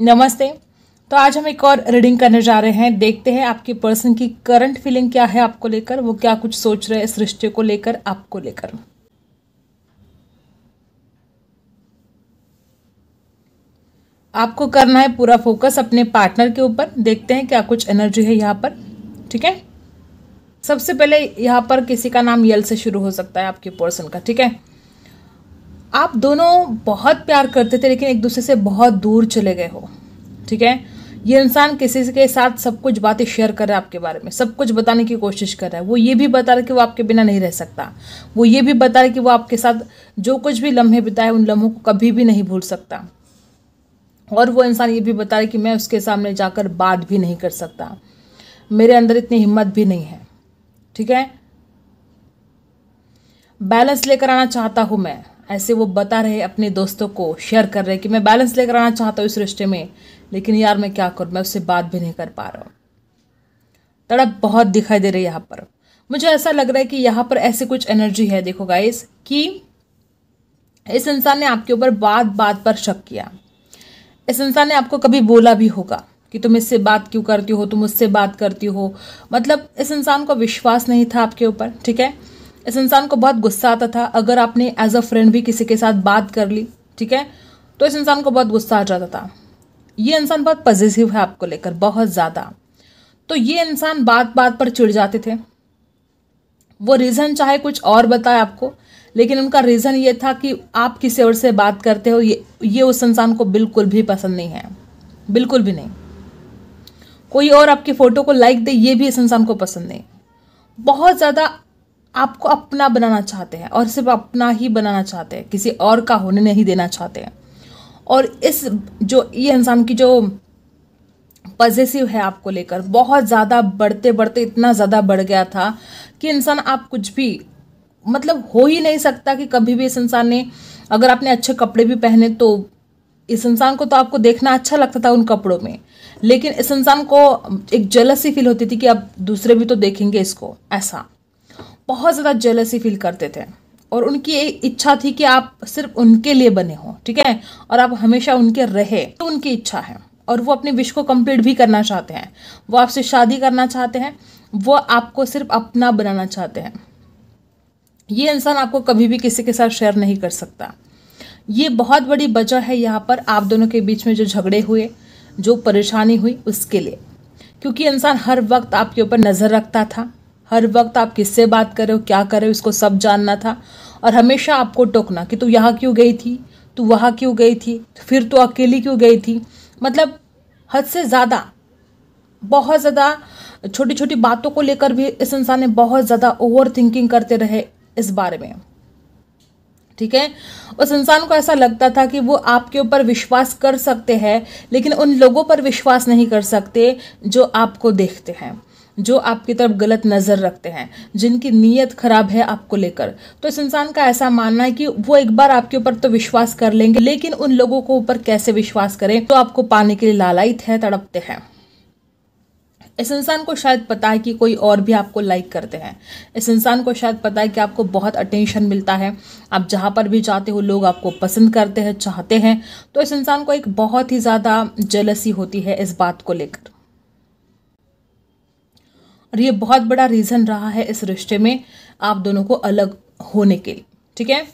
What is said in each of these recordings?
नमस्ते। तो आज हम एक और रीडिंग करने जा रहे हैं। देखते हैं आपके पर्सन की करंट फीलिंग क्या है आपको लेकर, वो क्या कुछ सोच रहे हैं इस रिश्ते को लेकर, आपको लेकर। आपको करना है पूरा फोकस अपने पार्टनर के ऊपर। देखते हैं क्या कुछ एनर्जी है यहाँ पर। ठीक है, सबसे पहले यहाँ पर किसी का नाम यल से शुरू हो सकता है आपके पर्सन का। ठीक है, आप दोनों बहुत प्यार करते थे लेकिन एक दूसरे से बहुत दूर चले गए हो। ठीक है, ये इंसान किसी के साथ सब कुछ बातें शेयर कर रहा है आपके बारे में, सब कुछ बताने की कोशिश कर रहा है। वो ये भी बता रहा है कि वो आपके बिना नहीं रह सकता। वो ये भी बता रहा है कि वो आपके साथ जो कुछ भी लम्हे बिताए उन लम्हों को कभी भी नहीं भूल सकता। और वो इंसान ये भी बता रहा है कि मैं उसके सामने जाकर बात भी नहीं कर सकता, मेरे अंदर इतनी हिम्मत भी नहीं है। ठीक है, बैलेंस लेकर आना चाहता हूं मैं, ऐसे वो बता रहे अपने दोस्तों को, शेयर कर रहे कि मैं बैलेंस लेकर आना चाहता हूँ इस रिश्ते में, लेकिन यार मैं क्या करूँ, मैं उससे बात भी नहीं कर पा रहा हूँ। तड़प बहुत दिखाई दे रही है यहाँ पर। मुझे ऐसा लग रहा है कि यहाँ पर ऐसी कुछ एनर्जी है, देखो गाइस, कि इस इंसान ने आपके ऊपर बात बात पर शक किया। इस इंसान ने आपको कभी बोला भी होगा कि तुम इससे बात क्यों करती हो, तुम मुझसे बात करती हो। मतलब इस इंसान को विश्वास नहीं था आपके ऊपर। ठीक है, इस इंसान को बहुत गुस्सा आता था अगर आपने एज अ फ्रेंड भी किसी के साथ बात कर ली। ठीक है, तो इस इंसान को बहुत गुस्सा आ जाता था। ये इंसान बहुत पॉजिटिव है आपको लेकर, बहुत ज़्यादा। तो ये इंसान बात बात पर चिढ़ जाते थे। वो रीज़न चाहे कुछ और बताए आपको, लेकिन उनका रीज़न ये था कि आप किसी और से बात करते हो। ये उस इंसान को बिल्कुल भी पसंद नहीं है, बिल्कुल भी नहीं। कोई और आपकी फ़ोटो को लाइक दे, ये भी इस इंसान को पसंद नहीं। बहुत ज़्यादा आपको अपना बनाना चाहते हैं और सिर्फ अपना ही बनाना चाहते हैं, किसी और का होने नहीं देना चाहते हैं। और इस जो ये इंसान की जो पॉजिटिव है आपको लेकर, बहुत ज़्यादा बढ़ते बढ़ते इतना ज़्यादा बढ़ गया था कि इंसान आप कुछ भी, मतलब हो ही नहीं सकता कि कभी भी इस इंसान ने, अगर आपने अच्छे कपड़े भी पहने तो इस इंसान को तो आपको देखना अच्छा लगता था उन कपड़ों में, लेकिन इस इंसान को एक जेलसी फील होती थी कि अब दूसरे भी तो देखेंगे इसको। ऐसा बहुत ज़्यादा जेलसी फील करते थे और उनकी एक इच्छा थी कि आप सिर्फ उनके लिए बने हो। ठीक है, और आप हमेशा उनके रहे, तो उनकी इच्छा है और वो अपने विश को कंप्लीट भी करना चाहते हैं। वो आपसे शादी करना चाहते हैं, वो आपको सिर्फ अपना बनाना चाहते हैं। ये इंसान आपको कभी भी किसी के साथ शेयर नहीं कर सकता। ये बहुत बड़ी वजह है यहाँ पर आप दोनों के बीच में जो झगड़े हुए, जो परेशानी हुई उसके लिए, क्योंकि इंसान हर वक्त आपके ऊपर नज़र रखता था। हर वक्त आप किससे बात कर रहे हो, क्या कर रहे हो, इसको सब जानना था। और हमेशा आपको टोकना कि तू यहाँ क्यों गई थी, तू वहाँ क्यों गई थी, फिर तू अकेली क्यों गई थी। मतलब हद से ज़्यादा, बहुत ज़्यादा छोटी छोटी बातों को लेकर भी इस इंसान ने बहुत ज़्यादा ओवर थिंकिंग करते रहे इस बारे में। ठीक है, उस इंसान को ऐसा लगता था कि वो आपके ऊपर विश्वास कर सकते हैं, लेकिन उन लोगों पर विश्वास नहीं कर सकते जो आपको देखते हैं, जो आपकी तरफ गलत नज़र रखते हैं, जिनकी नीयत खराब है आपको लेकर। तो इस इंसान का ऐसा मानना है कि वो एक बार आपके ऊपर तो विश्वास कर लेंगे, लेकिन उन लोगों को ऊपर कैसे विश्वास करें, तो आपको पाने के लिए लालायित है, तड़पते हैं। इस इंसान को शायद पता है कि कोई और भी आपको लाइक करते हैं। इस इंसान को शायद पता है कि आपको बहुत अटेंशन मिलता है, आप जहाँ पर भी जाते हो लोग आपको पसंद करते हैं, चाहते हैं। तो इस इंसान को एक बहुत ही ज़्यादा जेलसी होती है इस बात को लेकर, और ये बहुत बड़ा रीज़न रहा है इस रिश्ते में आप दोनों को अलग होने के लिए। ठीक है,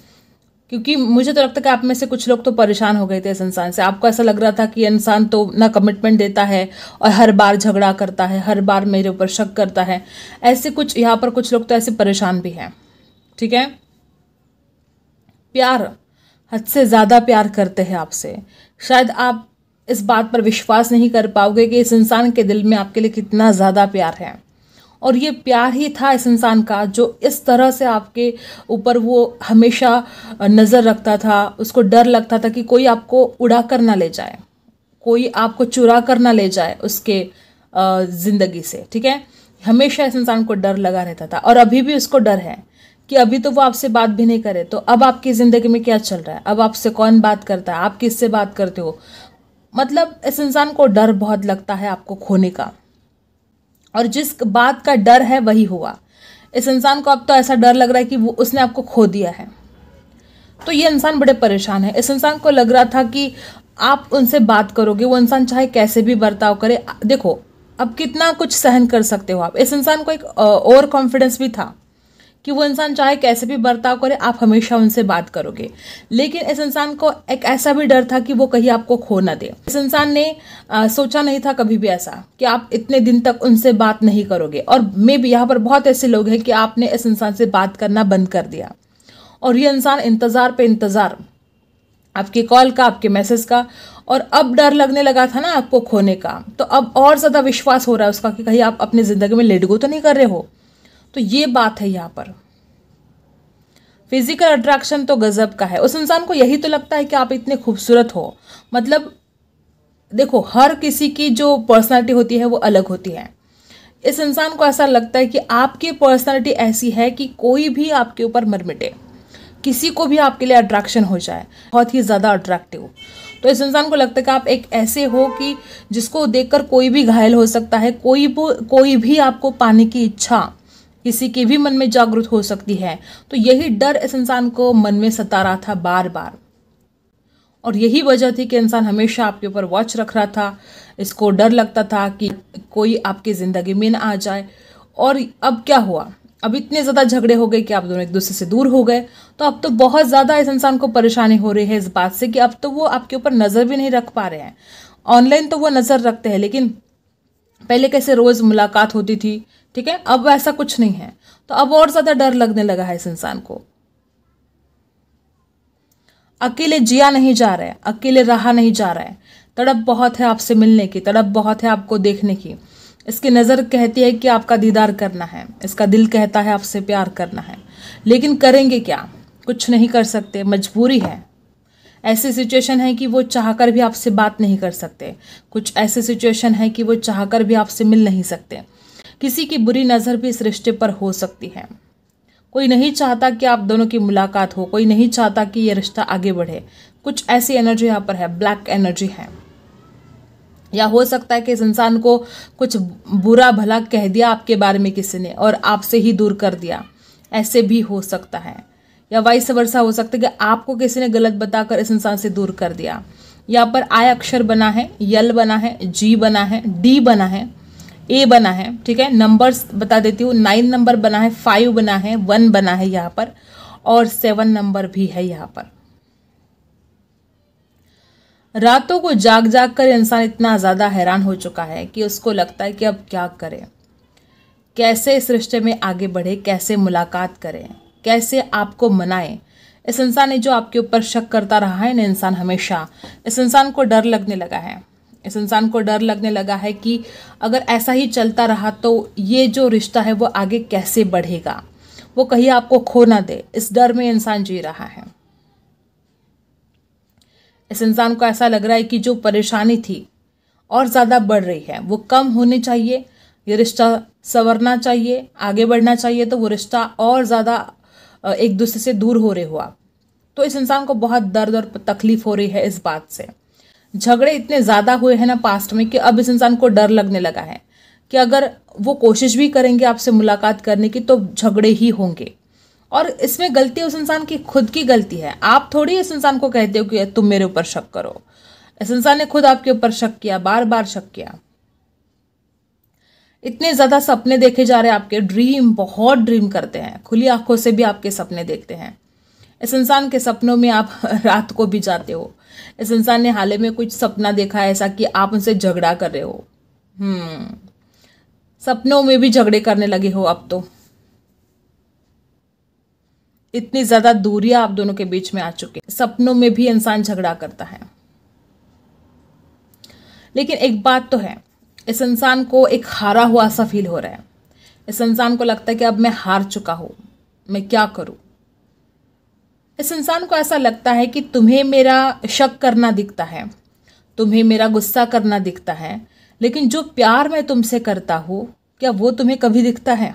क्योंकि मुझे तो लगता है कि आप में से कुछ लोग तो परेशान हो गए थे इस इंसान से। आपको ऐसा लग रहा था कि इंसान तो ना कमिटमेंट देता है और हर बार झगड़ा करता है, हर बार मेरे ऊपर शक करता है। ऐसे कुछ यहाँ पर कुछ लोग तो ऐसे परेशान भी हैं। ठीक है, प्यार, हद से ज़्यादा प्यार करते हैं आपसे। शायद आप इस बात पर विश्वास नहीं कर पाओगे कि इस इंसान के दिल में आपके लिए कितना ज़्यादा प्यार है। और ये प्यार ही था इस इंसान का जो इस तरह से आपके ऊपर वो हमेशा नज़र रखता था। उसको डर लगता था कि कोई आपको उड़ा कर ना ले जाए, कोई आपको चुरा कर ना ले जाए उसके ज़िंदगी से। ठीक है, हमेशा इस इंसान को डर लगा रहता था और अभी भी उसको डर है कि अभी तो वो आपसे बात भी नहीं करे, तो अब आपकी ज़िंदगी में क्या चल रहा है, अब आपसे कौन बात करता है, आप किससे बात करते हो। मतलब इस इंसान को डर बहुत लगता है आपको खोने का, और जिस बात का डर है वही हुआ। इस इंसान को अब तो ऐसा डर लग रहा है कि वो उसने आपको खो दिया है। तो ये इंसान बड़े परेशान है। इस इंसान को लग रहा था कि आप उनसे बात करोगे, वो इंसान चाहे कैसे भी बर्ताव करे, देखो अब कितना कुछ सहन कर सकते हो आप। इस इंसान को एक और कॉन्फिडेंस भी था कि वो इंसान चाहे कैसे भी बर्ताव करे, आप हमेशा उनसे बात करोगे। लेकिन इस इंसान को एक ऐसा भी डर था कि वो कहीं आपको खो ना दे। इस इंसान ने सोचा नहीं था कभी भी ऐसा कि आप इतने दिन तक उनसे बात नहीं करोगे। और मे भी यहाँ पर बहुत ऐसे लोग हैं कि आपने इस इंसान से बात करना बंद कर दिया, और ये इंसान इंतजार पे इंतजार, आपकी कॉल का, आपके मैसेज का, और अब डर लगने लगा था ना आपको खोने का, तो अब और ज्यादा विश्वास हो रहा है उसका कि कहीं आप अपनी जिंदगी में लेट गो तो नहीं कर रहे हो। तो ये बात है यहाँ पर। फिजिकल अट्रैक्शन तो गजब का है। उस इंसान को यही तो लगता है कि आप इतने खूबसूरत हो। मतलब देखो, हर किसी की जो पर्सनालिटी होती है वो अलग होती है। इस इंसान को ऐसा लगता है कि आपकी पर्सनालिटी ऐसी है कि कोई भी आपके ऊपर मर मिटे, किसी को भी आपके लिए अट्रैक्शन हो जाए, बहुत ही ज्यादा अट्रैक्टिव। तो इस इंसान को लगता है कि आप एक ऐसे हो कि जिसको देखकर कोई भी घायल हो सकता है, कोई भी आपको पाने की इच्छा किसी के भी मन में जागृत हो सकती है। तो यही डर इस इंसान को मन में सता रहा था बार बार, और यही वजह थी कि इंसान हमेशा आपके ऊपर वॉच रख रहा था। इसको डर लगता था कि कोई आपकी जिंदगी में ना आ जाए। और अब क्या हुआ, अब इतने ज्यादा झगड़े हो गए कि आप दोनों एक दूसरे से दूर हो गए। तो अब तो बहुत ज्यादा इस इंसान को परेशानी हो रही है इस बात से कि अब तो वो आपके ऊपर नजर भी नहीं रख पा रहे हैं। ऑनलाइन तो वो नजर रखते हैं, लेकिन पहले कैसे रोज मुलाकात होती थी, ठीक है, अब ऐसा कुछ नहीं है। तो अब और ज्यादा डर लगने लगा है इस इंसान को। अकेले जिया नहीं जा रहा है, अकेले रहा नहीं जा रहा है। तड़प बहुत है आपसे मिलने की, तड़प बहुत है आपको देखने की। इसकी नज़र कहती है कि आपका दीदार करना है, इसका दिल कहता है आपसे प्यार करना है, लेकिन करेंगे क्या, कुछ नहीं कर सकते, मजबूरी है। ऐसी सिचुएशन है कि वो चाहकर भी आपसे बात नहीं कर सकते। कुछ ऐसी सिचुएशन है कि वो चाहकर भी आपसे मिल नहीं सकते। किसी की बुरी नज़र भी इस रिश्ते पर हो सकती है। कोई नहीं चाहता कि आप दोनों की मुलाकात हो, कोई नहीं चाहता कि ये रिश्ता आगे बढ़े। कुछ ऐसी एनर्जी यहाँ पर है, ब्लैक एनर्जी है। या हो सकता है कि इस इंसान को कुछ बुरा भला कह दिया आपके बारे में किसी ने और आपसे ही दूर कर दिया, ऐसे भी हो सकता है। या वाइस वर्सा हो सकता है कि आपको किसी ने गलत बताकर इस इंसान से दूर कर दिया। यहाँ पर आई अक्षर बना है, यल बना है, जी बना है, डी बना है, ए बना है, ठीक है। नंबर्स बता देती हूँ, 9 नंबर बना है, 5 बना है, 1 बना है यहाँ पर, और 7 नंबर भी है यहाँ पर। रातों को जाग जाग कर इंसान इतना ज्यादा हैरान हो चुका है कि उसको लगता है कि अब क्या करे, कैसे इस रिश्ते में आगे बढ़े, कैसे मुलाकात करें, कैसे आपको मनाए। इस इंसान ने जो आपके ऊपर शक करता रहा है ना इंसान हमेशा, इस इंसान को डर लगने लगा है। इस इंसान को डर लगने लगा है कि अगर ऐसा ही चलता रहा तो ये जो रिश्ता है वो आगे कैसे बढ़ेगा, वो कहीं आपको खो ना दे। इस डर में इंसान जी रहा है। इस इंसान को ऐसा लग रहा है कि जो परेशानी थी और ज्यादा बढ़ रही है, वो कम होनी चाहिए। ये रिश्ता संवरना चाहिए, आगे बढ़ना चाहिए। तो वो रिश्ता और ज्यादा एक दूसरे से दूर हो रहे हो आप। तो इस इंसान को बहुत दर्द और तकलीफ हो रही है इस बात से। झगड़े इतने ज्यादा हुए हैं ना पास्ट में कि अब इस इंसान को डर लगने लगा है कि अगर वो कोशिश भी करेंगे आपसे मुलाकात करने की तो झगड़े ही होंगे। और इसमें गलती उस इंसान की खुद की गलती है। आप थोड़ी इस इंसान को कहते हो कि तुम मेरे ऊपर शक करो। इस इंसान ने खुद आपके ऊपर शक किया, बार बार शक किया। इतने ज्यादा सपने देखे जा रहे हैं आपके, ड्रीम, बहुत ड्रीम करते हैं, खुली आंखों से भी आपके सपने देखते हैं। इस इंसान के सपनों में आप रात को भी जाते हो। इस इंसान ने हाल ही में कुछ सपना देखा है ऐसा कि आप उनसे झगड़ा कर रहे हो। सपनों में भी झगड़े करने लगे हो अब तो। इतनी ज्यादा दूरियां आप दोनों के बीच में आ चुकी है। सपनों में भी इंसान झगड़ा करता है। लेकिन एक बात तो है, इस इंसान को एक हारा हुआ सा फील हो रहा है। इस इंसान को लगता है कि अब मैं हार चुका हूं, मैं क्या करूं। इस इंसान को ऐसा लगता है कि तुम्हें मेरा शक करना दिखता है, तुम्हें मेरा गुस्सा करना दिखता है, लेकिन जो प्यार मैं तुमसे करता हूं क्या वो तुम्हें कभी दिखता है।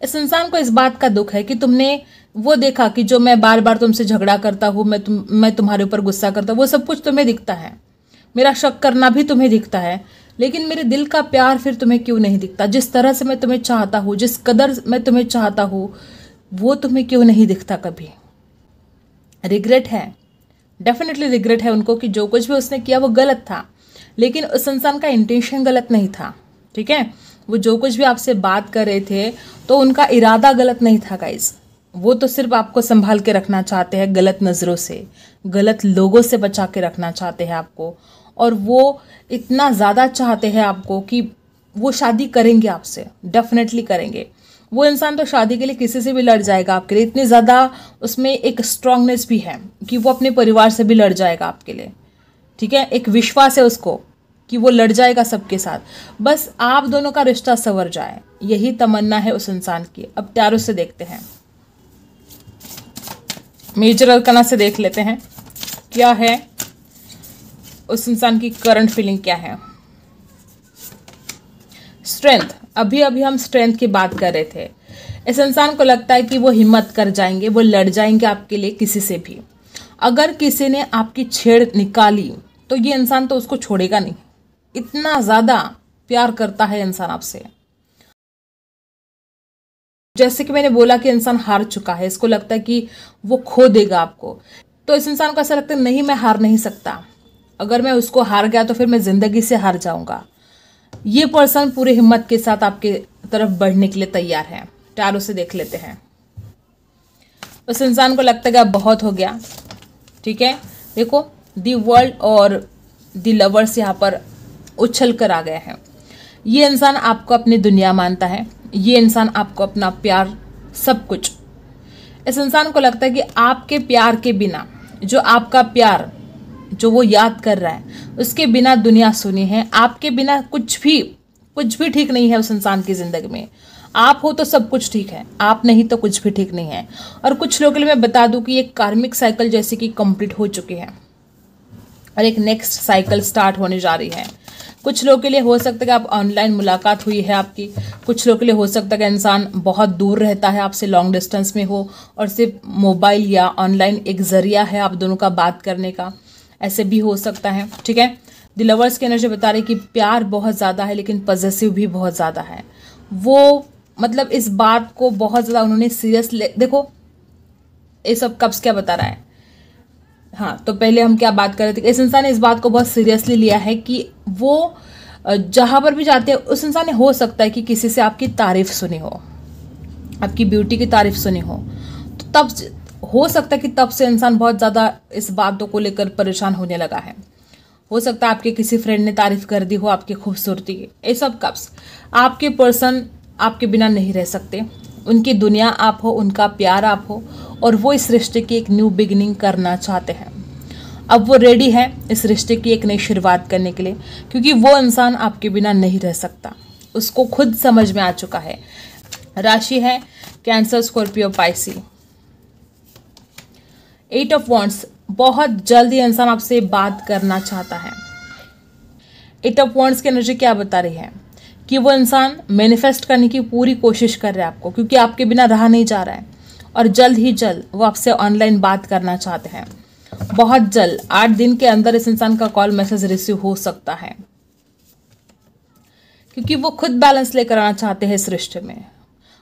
इस इंसान को इस बात का दुख है कि तुमने वो देखा कि जो मैं बार बार तुमसे झगड़ा करता हूं, मैं तुम्हारे ऊपर गुस्सा करता हूं, वो सब कुछ तुम्हें दिखता है, मेरा शक करना भी तुम्हें दिखता है, लेकिन मेरे दिल का प्यार फिर तुम्हें क्यों नहीं दिखता। जिस तरह से मैं तुम्हें चाहता हूं, जिस कदर मैं तुम्हें चाहता हूं, वो तुम्हें क्यों नहीं दिखता कभी। रिग्रेट है, डेफिनेटली रिग्रेट है उनको कि जो कुछ भी उसने किया वो गलत था, लेकिन उस इंसान का इंटेंशन गलत नहीं था। ठीक है, वो जो कुछ भी आपसे बात कर रहे थे तो उनका इरादा गलत नहीं था गाइस। वो तो सिर्फ आपको संभाल के रखना चाहते हैं गलत नज़रों से, गलत लोगों से बचा के रखना चाहते हैं आपको। और वो इतना ज़्यादा चाहते हैं आपको कि वो शादी करेंगे आपसे, डेफिनेटली करेंगे। वो इंसान तो शादी के लिए किसी से भी लड़ जाएगा आपके लिए, इतनी ज़्यादा उसमें एक स्ट्रांगनेस भी है कि वो अपने परिवार से भी लड़ जाएगा आपके लिए। ठीक है, एक विश्वास है उसको कि वो लड़ जाएगा सबके साथ, बस आप दोनों का रिश्ता संवर जाए, यही तमन्ना है उस इंसान की। अब टैरो से देखते हैं, मेजर अरकाना से देख लेते हैं क्या है उस इंसान की करंट फीलिंग क्या है। स्ट्रेंथ, अभी अभी हम स्ट्रेंथ की बात कर रहे थे। इस इंसान को लगता है कि वो हिम्मत कर जाएंगे, वो लड़ जाएंगे आपके लिए किसी से भी। अगर किसी ने आपकी छेड़ निकाली तो ये इंसान तो उसको छोड़ेगा नहीं, इतना ज़्यादा प्यार करता है इंसान आपसे। जैसे कि मैंने बोला कि इंसान हार चुका है, इसको लगता है कि वो खो देगा आपको, तो इस इंसान को ऐसा लगता है नहीं मैं हार नहीं सकता, अगर मैं उसको हार गया तो फिर मैं ज़िंदगी से हार जाऊंगा। ये पर्सन पूरी हिम्मत के साथ आपके तरफ बढ़ने के लिए तैयार है। टैरो से देख लेते हैं, उस इंसान को लगता है कि अब बहुत हो गया। ठीक है, देखो दी वर्ल्ड और दी लवर्स यहाँ पर उछल कर आ गए हैं। ये इंसान आपको अपनी दुनिया मानता है, ये इंसान आपको अपना प्यार सब कुछ। इस इंसान को लगता है कि आपके प्यार के बिना, जो आपका प्यार जो वो याद कर रहा है, उसके बिना दुनिया सुनी है, आपके बिना कुछ भी ठीक नहीं है उस इंसान की ज़िंदगी में। आप हो तो सब कुछ ठीक है, आप नहीं तो कुछ भी ठीक नहीं है। और कुछ लोगों के लिए मैं बता दूं कि ये कार्मिक साइकिल जैसे कि कंप्लीट हो चुकी है और एक नेक्स्ट साइकिल स्टार्ट होने जा रही है। कुछ लोगों के लिए हो सकता है कि आप ऑनलाइन मुलाकात हुई है आपकी, कुछ लोगों के लिए हो सकता है कि इंसान बहुत दूर रहता है आपसे, लॉन्ग डिस्टेंस में हो और सिर्फ मोबाइल या ऑनलाइन एक जरिया है आप दोनों का बात करने का, ऐसे भी हो सकता है। ठीक है, द लवर्स की एनर्जी बता रही कि प्यार बहुत ज़्यादा है लेकिन पॉजेसिव भी बहुत ज़्यादा है। वो मतलब इस बात को बहुत ज़्यादा उन्होंने सीरियस देखो ये सब कब्स क्या बता रहा है। हाँ, तो पहले हम क्या बात कर रहे थे, इस इंसान ने इस बात को बहुत सीरियसली लिया है कि वो जहाँ पर भी जाते हैं उस इंसान ने हो सकता है कि किसी से आपकी तारीफ सुनी हो, आपकी ब्यूटी की तारीफ सुनी हो, तो तब हो सकता है कि तब से इंसान बहुत ज़्यादा इस बातों को लेकर परेशान होने लगा है। हो सकता है आपके किसी फ्रेंड ने तारीफ कर दी हो आपकी खूबसूरती की। ये सब कब्स, आपके पर्सन आपके बिना नहीं रह सकते, उनकी दुनिया आप हो, उनका प्यार आप हो, और वो इस रिश्ते की एक न्यू बिगिनिंग करना चाहते हैं। अब वो रेडी है इस रिश्ते की एक नई शुरुआत करने के लिए, क्योंकि वो इंसान आपके बिना नहीं रह सकता, उसको खुद समझ में आ चुका है। राशि है cancer, Scorpio, Pisces. 8 of wands, बहुत जल्द ये इंसान आपसे बात करना चाहता है। 8 ऑफ वॉन्ड्स की एनर्जी क्या बता रही है कि वो इंसान मैनिफेस्ट करने की पूरी कोशिश कर रहा है आपको, क्योंकि आपके बिना रहा नहीं जा रहा है, और जल्द ही जल्द वो आपसे ऑनलाइन बात करना चाहते हैं। बहुत जल्द 8 दिन के अंदर इस इंसान का कॉल मैसेज रिसीव हो सकता है, क्योंकि वो खुद बैलेंस लेकर आना चाहते हैं इस रिश्ते में।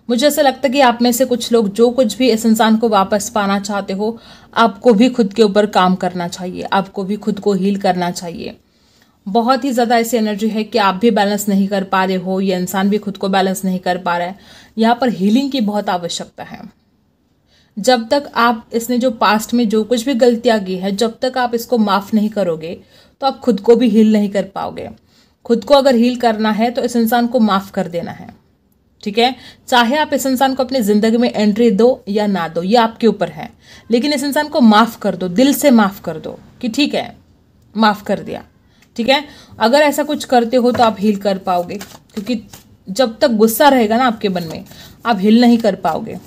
मुझे ऐसा लगता है कि आप में से कुछ लोग जो कुछ भी इस इंसान को वापस पाना चाहते हो, आपको भी खुद के ऊपर काम करना चाहिए, आपको भी खुद को हील करना चाहिए। बहुत ही ज़्यादा ऐसी एनर्जी है कि आप भी बैलेंस नहीं कर पा रहे हो, ये इंसान भी खुद को बैलेंस नहीं कर पा रहा है। यहाँ पर हीलिंग की बहुत आवश्यकता है। जब तक आप इसने जो पास्ट में जो कुछ भी गलतियाँ की है, जब तक आप इसको माफ़ नहीं करोगे तो आप खुद को भी हील नहीं कर पाओगे। खुद को अगर हील करना है तो इस इंसान को माफ़ कर देना है। ठीक है, चाहे आप इस इंसान को अपनी ज़िंदगी में एंट्री दो या ना दो, ये आपके ऊपर है, लेकिन इस इंसान को माफ़ कर दो, दिल से माफ़ कर दो कि ठीक है माफ़ कर दिया। ठीक है, अगर ऐसा कुछ करते हो तो आप हील कर पाओगे, क्योंकि जब तक गुस्सा रहेगा ना आपके मन में, आप हील नहीं कर पाओगे।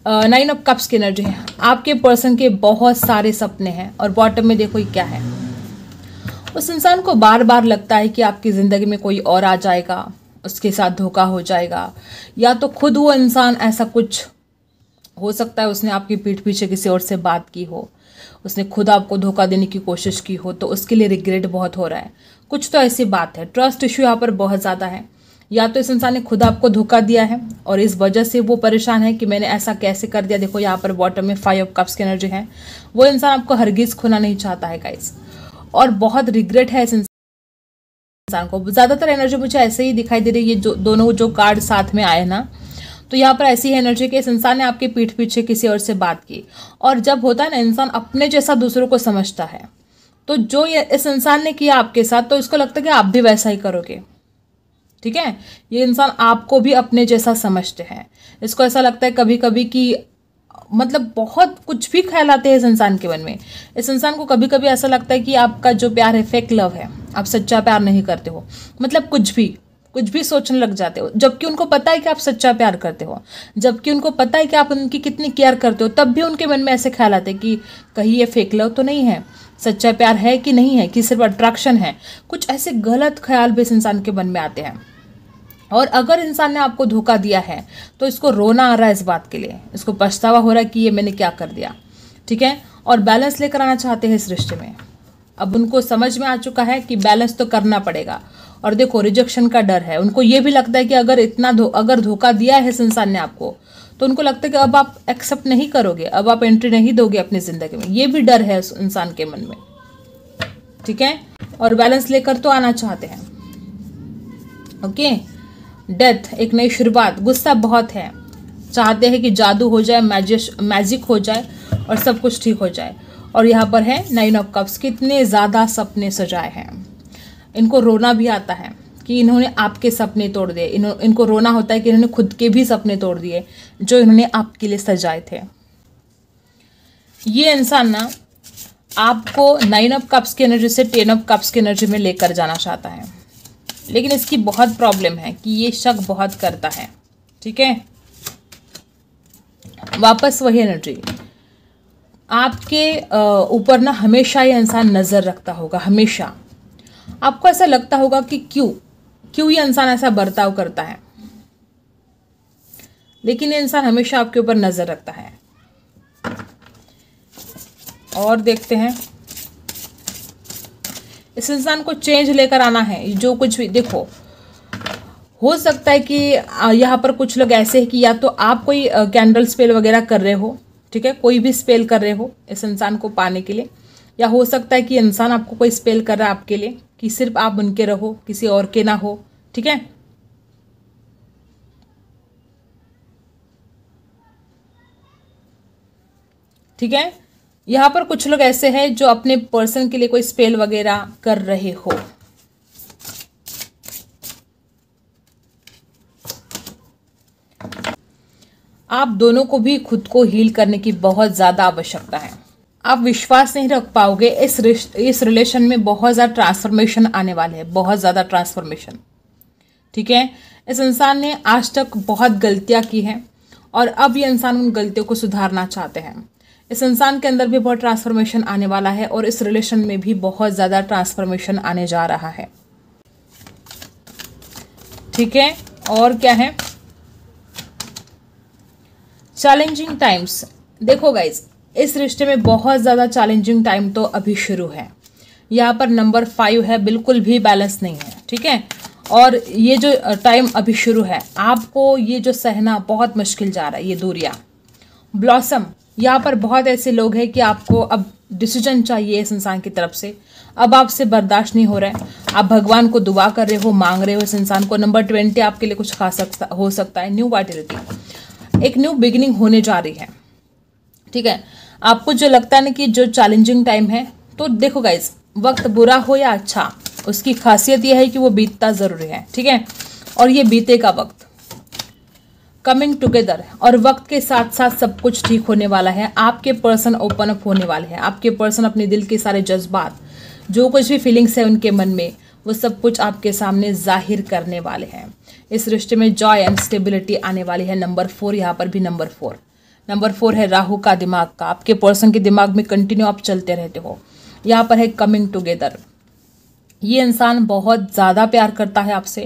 9 ऑफ कप्स की एनर्जी है। आपके पर्सन के बहुत सारे सपने हैं, और बॉटम में देखो ये क्या है। उस इंसान को बार बार लगता है कि आपकी ज़िंदगी में कोई और आ जाएगा, उसके साथ धोखा हो जाएगा, या तो खुद वो इंसान ऐसा कुछ हो सकता है, उसने आपकी पीठ पीछे किसी और से बात की हो, उसने खुद आपको धोखा देने की कोशिश की हो, तो उसके लिए रिग्रेट बहुत हो रहा है। कुछ तो ऐसी बात है। ट्रस्ट इशू यहाँ पर बहुत ज़्यादा है। या तो इस इंसान ने खुद आपको धोखा दिया है और इस वजह से वो परेशान है कि मैंने ऐसा कैसे कर दिया। देखो यहाँ पर बॉटम में 5 ऑफ कप्स की एनर्जी है। वो इंसान आपको हरगिज खोना नहीं चाहता है गाइस, और बहुत रिग्रेट है इस इंसान को। ज़्यादातर एनर्जी मुझे ऐसे ही दिखाई दे रही है, जो दोनों जो कार्ड साथ में आए ना, तो यहाँ पर ऐसी है एनर्जी कि इस इंसान ने आपके पीठ पीछे किसी और से बात की। और जब होता है ना इंसान अपने जैसा दूसरों को समझता है, तो जो ये इस इंसान ने किया आपके साथ, तो इसको लगता है कि आप भी वैसा ही करोगे। ठीक है, ये इंसान आपको भी अपने जैसा समझते हैं। इसको ऐसा लगता है कभी कभी कि मतलब बहुत कुछ भी ख्याल आते हैं इस इंसान के मन में। इस इंसान को कभी कभी ऐसा लगता है कि आपका जो प्यार है फेक लव है, आप सच्चा प्यार नहीं करते हो। मतलब कुछ भी सोचने लग जाते हो, जबकि उनको पता है कि आप सच्चा प्यार करते हो, जबकि उनको पता है कि आप उनकी कितनी केयर करते हो, तब भी उनके मन में ऐसे ख्याल आते हैं कि कहीं ये फेक लव तो नहीं है, सच्चा प्यार है कि नहीं है, कि सिर्फ अट्रैक्शन है। कुछ ऐसे गलत ख्याल भी इस इंसान के मन में आते हैं। और अगर इंसान ने आपको धोखा दिया है तो इसको रोना आ रहा है इस बात के लिए, इसको पछतावा हो रहा है कि ये मैंने क्या कर दिया। ठीक है, और बैलेंस लेकर आना चाहते हैं इस रिश्ते में। अब उनको समझ में आ चुका है कि बैलेंस तो करना पड़ेगा। और देखो रिजेक्शन का डर है, उनको ये भी लगता है कि अगर धोखा दिया है इस इंसान ने आपको, तो उनको लगता है कि अब आप एक्सेप्ट नहीं करोगे, अब आप एंट्री नहीं दोगे अपनी जिंदगी में। ये भी डर है उस इंसान के मन में। ठीक है, और बैलेंस लेकर तो आना चाहते हैं। ओके, डेथ, एक नई शुरुआत, गुस्सा बहुत है, चाहते हैं कि जादू हो जाए, मैजिक हो जाए और सब कुछ ठीक हो जाए। और यहाँ पर है 9 ऑफ कप्स, कितने ज़्यादा सपने सजाए हैं। इनको रोना भी आता है कि इन्होंने आपके सपने तोड़ दिए। इनको रोना होता है कि इन्होंने खुद के भी सपने तोड़ दिए जो इन्होंने आपके लिए सजाए थे। ये इंसान ना आपको 9 ऑफ कप्स की एनर्जी से 10 ऑफ कप्स की एनर्जी में लेकर जाना चाहता है, लेकिन इसकी बहुत प्रॉब्लम है कि ये शक बहुत करता है। ठीक है, वापस वही एनर्जी आपके ऊपर ना हमेशा ये इंसान नज़र रखता होगा। हमेशा आपको ऐसा लगता होगा कि क्यों ये इंसान ऐसा बर्ताव करता है, लेकिन ये इंसान हमेशा आपके ऊपर नज़र रखता है। और देखते हैं, इस इंसान को चेंज लेकर आना है। जो कुछ भी देखो, हो सकता है कि यहाँ पर कुछ लोग ऐसे हैं कि या तो आप कोई कैंडल स्पेल वगैरह कर रहे हो, ठीक है, कोई भी स्पेल कर रहे हो इस इंसान को पाने के लिए, या हो सकता है कि इंसान आपको कोई स्पेल कर रहा है आपके लिए कि सिर्फ आप उनके रहो, किसी और के ना हो। ठीक है, ठीक है, यहाँ पर कुछ लोग ऐसे हैं जो अपने पर्सन के लिए कोई स्पेल वगैरह कर रहे हो। आप दोनों को भी खुद को हील करने की बहुत ज़्यादा आवश्यकता है। आप विश्वास नहीं रख पाओगे, इस रिलेशन में बहुत ज़्यादा ट्रांसफॉर्मेशन आने वाले हैं, बहुत ज़्यादा ट्रांसफॉर्मेशन। ठीक है, इस इंसान ने आज तक बहुत गलतियां की हैं और अब ये इंसान उन गलतियों को सुधारना चाहते हैं। इस इंसान के अंदर भी बहुत ट्रांसफॉर्मेशन आने वाला है और इस रिलेशन में भी बहुत ज़्यादा ट्रांसफॉर्मेशन आने जा रहा है। ठीक है, और क्या है, चैलेंजिंग टाइम्स। देखो गाइज, इस रिश्ते में बहुत ज़्यादा चैलेंजिंग टाइम तो अभी शुरू है। यहाँ पर नंबर 5 है, बिल्कुल भी बैलेंस नहीं है। ठीक है, और ये जो टाइम अभी शुरू है, आपको ये जो सहना बहुत मुश्किल जा रहा है, ये दूरियां। ब्लॉसम, यहाँ पर बहुत ऐसे लोग हैं कि आपको अब डिसीजन चाहिए इस इंसान की तरफ से, अब आपसे बर्दाश्त नहीं हो रहा है, आप भगवान को दुआ कर रहे हो, मांग रहे हो इस इंसान को। नंबर 20 आपके लिए कुछ खास हो सकता है, न्यू वाइटलिटी, एक न्यू बिगिनिंग होने जा रही है। ठीक है, आपको जो लगता है ना कि जो चैलेंजिंग टाइम है, तो देखो गाइज, वक्त बुरा हो या अच्छा, उसकी खासियत यह है कि वो बीतता ज़रूरी है। ठीक है, और ये बीतेगा वक्त, कमिंग टुगेदर, और वक्त के साथ साथ सब कुछ ठीक होने वाला है। आपके पर्सन ओपन अप होने वाले हैं। आपके पर्सन अपने दिल के सारे जज्बात, जो कुछ भी फीलिंग्स है उनके मन में, वो सब कुछ आपके सामने जाहिर करने वाले हैं। इस रिश्ते में जॉय एंड स्टेबिलिटी आने वाली है। नंबर 4, यहाँ पर भी नंबर 4 है राहु का दिमाग का। आपके पर्सन के दिमाग में कंटिन्यू आप चलते रहते हो। यहाँ पर है कमिंग टुगेदर। ये इंसान बहुत ज़्यादा प्यार करता है आपसे,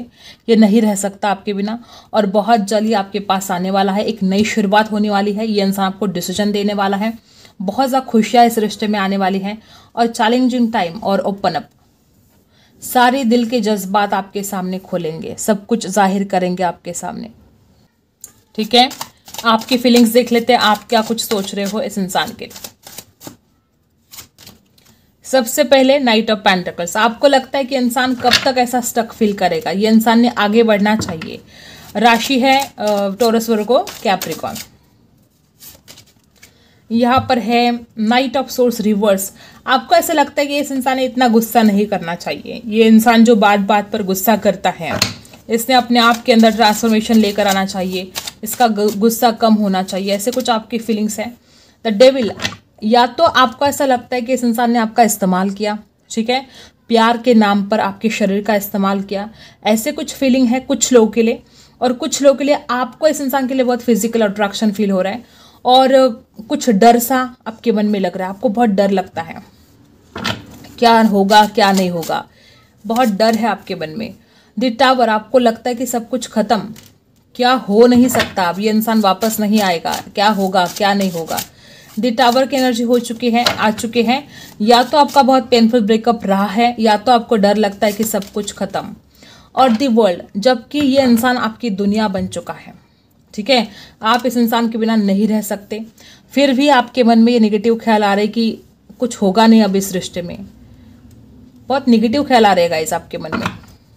ये नहीं रह सकता आपके बिना, और बहुत जल्दी आपके पास आने वाला है। एक नई शुरुआत होने वाली है। ये इंसान आपको डिसीजन देने वाला है। बहुत ज़्यादा खुशियाँ इस रिश्ते में आने वाली हैं, और चैलेंजिंग टाइम और ओपन अप, सारे दिल के जज्बात आपके सामने खोलेंगे, सब कुछ जाहिर करेंगे आपके सामने। ठीक है, आपकी फीलिंग्स देख लेते हैं, आप क्या कुछ सोच रहे हो इस इंसान के लिए। सबसे पहले नाइट ऑफ पेंटिकल्स, आपको लगता है कि इंसान कब तक ऐसा स्टक फील करेगा, ये इंसान ने आगे बढ़ना चाहिए। राशि है टॉरस, वर्गो, कैप्रिकॉर्न। यहाँ पर है नाइट ऑफ सोर्स रिवर्स, आपको ऐसा लगता है कि इस इंसान ने इतना गुस्सा नहीं करना चाहिए। ये इंसान जो बात बात पर गुस्सा करता है, इसने अपने आप के अंदर ट्रांसफॉर्मेशन लेकर आना चाहिए, इसका गुस्सा कम होना चाहिए, ऐसे कुछ आपकी फीलिंग्स है। द डेविल, या तो आपको ऐसा लगता है कि इस इंसान ने आपका इस्तेमाल किया, ठीक है, प्यार के नाम पर आपके शरीर का इस्तेमाल किया, ऐसे कुछ फीलिंग है कुछ लोगों के लिए। और कुछ लोगों के लिए आपको इस इंसान के लिए बहुत फिजिकल अट्रैक्शन फील हो रहा है और कुछ डर सा आपके मन में लग रहा है, आपको बहुत डर लगता है, क्या होगा क्या नहीं होगा, बहुत डर है आपके मन में। द टावर, आपको लगता है कि सब कुछ खत्म, क्या हो नहीं सकता, अब ये इंसान वापस नहीं आएगा, क्या होगा क्या नहीं होगा। द टावर की एनर्जी हो चुकी है, आ चुके हैं। या तो आपका बहुत पेनफुल ब्रेकअप रहा है, या तो आपको डर लगता है कि सब कुछ खत्म। और द वर्ल्ड, जबकि ये इंसान आपकी दुनिया बन चुका है, ठीक है, आप इस इंसान के बिना नहीं रह सकते, फिर भी आपके मन में ये नेगेटिव ख्याल आ रहे कि कुछ होगा नहीं अब इस रिश्ते में, बहुत नेगेटिव ख्याल आ रहेगा इस आपके मन में।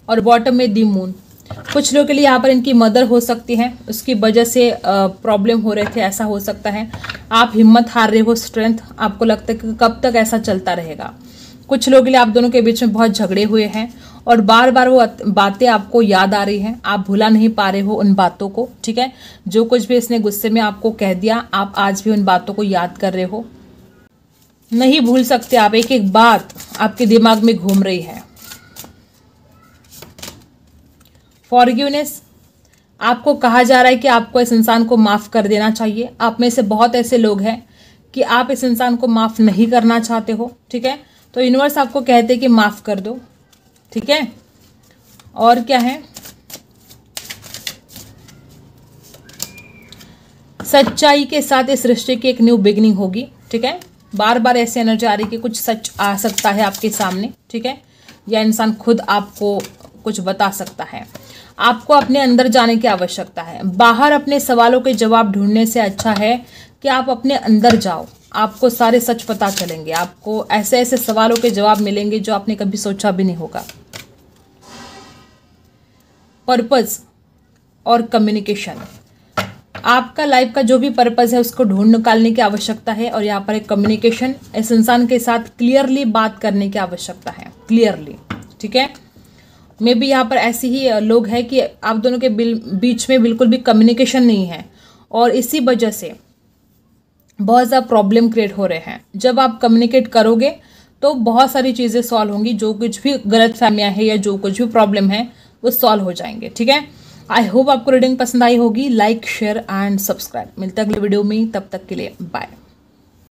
और बॉटम में द मून, कुछ लोगों के लिए यहाँ पर इनकी मदर हो सकती है, उसकी वजह से प्रॉब्लम हो रहे थे, ऐसा हो सकता है। आप हिम्मत हार रहे हो, स्ट्रेंथ, आपको लगता है कि कब तक ऐसा चलता रहेगा। कुछ लोगों के लिए आप दोनों के बीच में बहुत झगड़े हुए हैं और बार बार वो बातें आपको याद आ रही हैं, आप भुला नहीं पा रहे हो उन बातों को, ठीक है, जो कुछ भी इसने गुस्से में आपको कह दिया, आप आज भी उन बातों को याद कर रहे हो, नहीं भूल सकते आप, एक एक बात आपके दिमाग में घूम रही है। फॉरगिवनेस, आपको कहा जा रहा है कि आपको इस इंसान को माफ कर देना चाहिए। आप में से बहुत ऐसे लोग हैं कि आप इस इंसान को माफ नहीं करना चाहते हो, ठीक है, तो यूनिवर्स आपको कहते हैं कि माफ कर दो, ठीक है। और क्या है, सच्चाई के साथ इस रिश्ते की एक न्यू बिगिनिंग होगी, ठीक है। बार बार ऐसी एनर्जी आ रही कि कुछ सच आ सकता है आपके सामने, ठीक है, या इंसान खुद आपको कुछ बता सकता है। आपको अपने अंदर जाने की आवश्यकता है, बाहर अपने सवालों के जवाब ढूंढने से अच्छा है कि आप अपने अंदर जाओ, आपको सारे सच पता चलेंगे, आपको ऐसे ऐसे सवालों के जवाब मिलेंगे जो आपने कभी सोचा भी नहीं होगा। पर्पस और कम्युनिकेशन, आपका लाइफ का जो भी पर्पस है उसको ढूंढ निकालने की आवश्यकता है। और यहाँ पर एक कम्युनिकेशन, इस इंसान के साथ क्लियरली बात करने की आवश्यकता है, क्लियरली, ठीक है। मे बी यहाँ पर ऐसे ही लोग हैं कि आप दोनों के बीच में बिल्कुल भी कम्युनिकेशन नहीं है और इसी वजह से बहुत ज़्यादा प्रॉब्लम क्रिएट हो रहे हैं। जब आप कम्युनिकेट करोगे तो बहुत सारी चीज़ें सॉल्व होंगी, जो कुछ भी गलतफहमियां है या जो कुछ भी प्रॉब्लम है वो सॉल्व हो जाएंगे, ठीक है। आई होप आपको रीडिंग पसंद आई होगी। Like, share and subscribe. मिलते हैं अगले वीडियो में, तब तक के लिए बाय।